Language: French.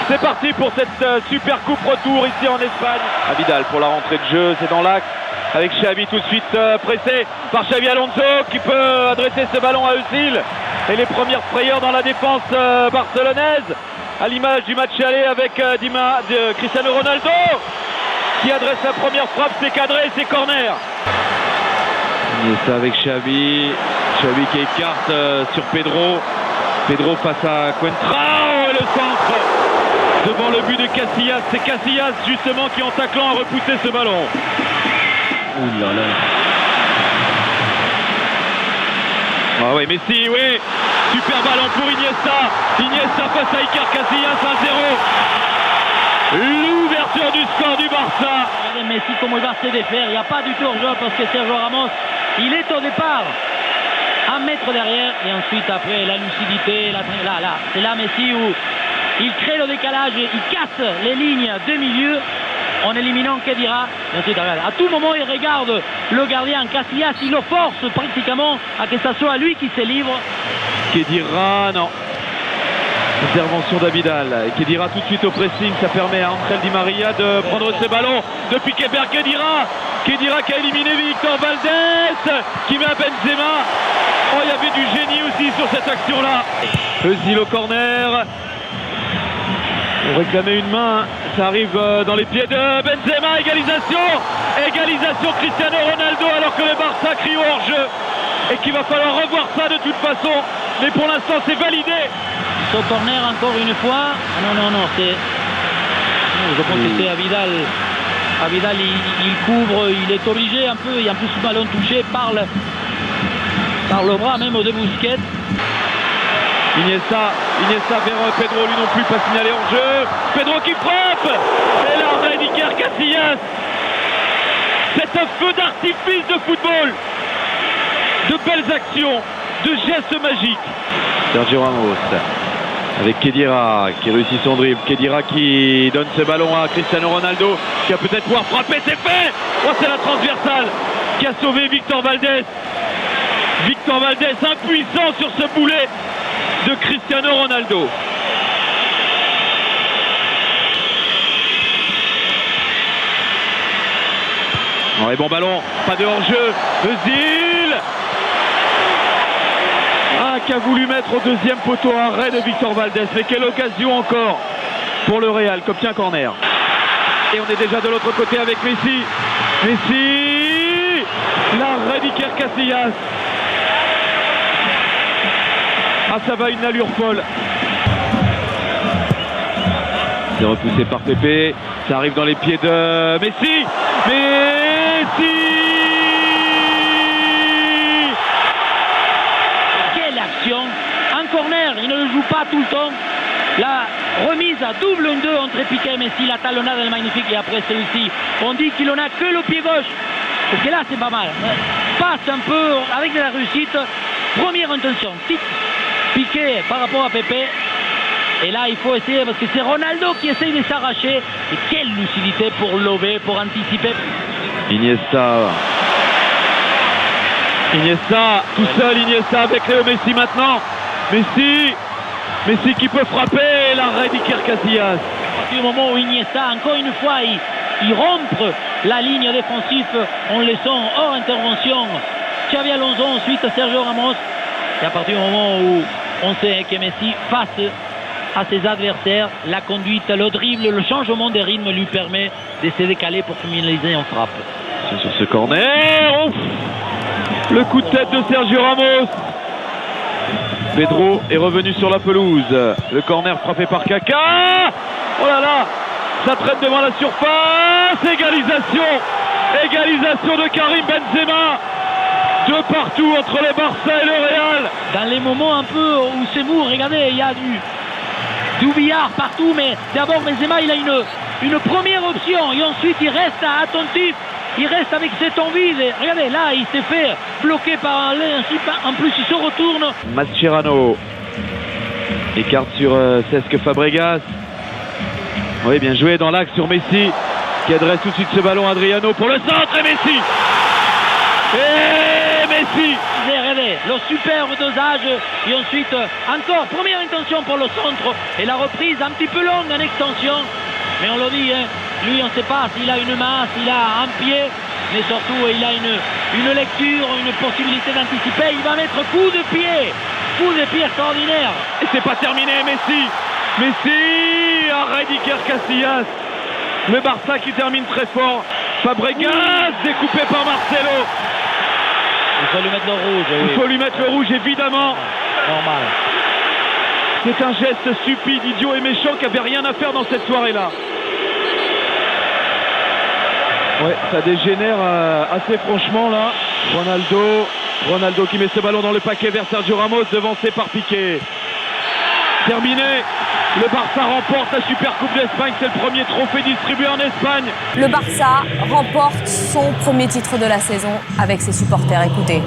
C'est parti pour cette super coupe retour ici en Espagne. Abidal pour la rentrée de jeu, c'est dans l'axe avec Xavi tout de suite pressé par Xavi Alonso qui peut adresser ce ballon à Özil. Et les premières frayeurs dans la défense barcelonaise à l'image du match aller avec Cristiano Ronaldo qui adresse la première frappe, c'est cadré, c'est corner. Et ça avec Xavi qui écarte sur Pedro face à Coentrão et le centre devant le but de Casillas. C'est Casillas justement qui en taclant a repoussé ce ballon. Ouh là là. Ah oui, Messi, oui. Super ballon pour Iniesta face à Iker Casillas, 1-0. L'ouverture du score du Barça. Regardez Messi comment il va se défaire. Il n'y a pas du tout hors-jeu parce que Sergio Ramos, il est au départ un mètre derrière et ensuite après la lucidité, là, c'est là Messi où il crée le décalage, il casse les lignes de milieu en éliminant Khedira. Et ensuite, à tout moment, il regarde le gardien Casillas, il le force pratiquement à que ce soit lui qui se livre. Khedira, non. Intervention d'Abidal. Khedira tout de suite au pressing, ça permet à Ángel Di María de prendre ses ballons, de piquer vers Khedira qui a éliminé Victor Valdés, qui met à Benzema. Oh, il y avait du génie aussi sur cette action-là. Özil au corner. On réclamait une main, ça arrive dans les pieds de Benzema, égalisation Cristiano Ronaldo alors que le Barça crie au hors-jeu et qu'il va falloir revoir ça de toute façon, mais pour l'instant c'est validé. Ce corner encore une fois, non, c'est... Je pense que c'est Abidal. Abidal il couvre, il est obligé un peu, et en plus le ballon touché par le bras même de Busquets. Iniesta vers Pedro, lui non plus pas signalé en jeu. Pedro qui frappe et l'arrêt d'Iker Casillas. C'est un feu d'artifice de football, de belles actions, de gestes magiques. Sergio Ramos avec Khedira qui réussit son dribble. Khedira qui donne ce ballon à Cristiano Ronaldo qui va peut-être pouvoir frapper, c'est fait. Oh, c'est la transversale qui a sauvé Victor Valdés. Victor Valdés impuissant sur ce boulet de Cristiano Ronaldo. Oh, et bon ballon, pas de hors-jeu. Özil qui a voulu mettre au deuxième poteau un arrêt de Victor Valdés. Mais quelle occasion encore pour le Real, comme un corner. Et on est déjà de l'autre côté avec Messi. L'arrêt d'Iker Casillas. Ah, ça va, une allure folle. C'est repoussé par Pepe. Ça arrive dans les pieds de Messi. Quelle action! Un corner, il ne le joue pas tout le temps. La remise à double 1-2 entre Piqué et Messi. La talonnade est magnifique et après celui-ci, on dit qu'il n'en a que le pied gauche. Parce que là, c'est pas mal. Passe un peu avec de la réussite. Première intention. Piqué par rapport à Pepe. Et là, il faut essayer parce que c'est Ronaldo qui essaye de s'arracher. Et quelle lucidité pour lober, pour anticiper. Iniesta, tout seul Iniesta avec Léo Messi maintenant. Messi qui peut frapper, l'arrêt d'Iker Casillas. À partir du moment où Iniesta, encore une fois, il rompt la ligne défensive en laissant hors intervention Xavi Alonso, ensuite Sergio Ramos. Et à partir du moment où on sait que Messi, face à ses adversaires, la conduite, le dribble, le changement de rythme lui permet de se décaler pour finaliser en frappe. C'est sur ce corner. Ouf, le coup de tête de Sergio Ramos. Pedro est revenu sur la pelouse. Le corner frappé par Kaka. Oh là là, ça traîne devant la surface. Égalisation de Karim Benzema. De partout entre le Barça et le Real. Dans les moments un peu où c'est mou, regardez, il y a du billard partout, mais d'abord Benzema il a une première option et ensuite il reste attentif, il reste avec cette envie. Regardez là, il s'est fait bloquer par en plus il se retourne. Mascherano écarte sur Cesc Fabregas. Oui, bien joué dans l'axe sur Messi qui adresse tout de suite ce ballon à Adriano pour le centre et Messi. Piqué, le superbe dosage et ensuite encore première intention pour le centre et la reprise un petit peu longue en extension, mais on le dit, hein, lui on ne sait pas s'il a une main, s'il a un pied, mais surtout il a une lecture, une possibilité d'anticiper. Il va mettre coup de pied extraordinaire. Et c'est pas terminé. Messi, arrête d'Iker Casillas. Le Barça qui termine très fort. Fabregas découpé par Marcelo. Il faut lui mettre le rouge. Oui. Il faut lui mettre le rouge, évidemment. Normal. C'est un geste stupide, idiot et méchant qui n'avait rien à faire dans cette soirée-là. Ouais, ça dégénère assez franchement là. Ronaldo qui met ce ballon dans le paquet vers Sergio Ramos, devancé par Piqué. Terminé. Le Barça remporte la Supercoupe d'Espagne, c'est le premier trophée distribué en Espagne. Le Barça remporte son premier titre de la saison avec ses supporters. Écoutez.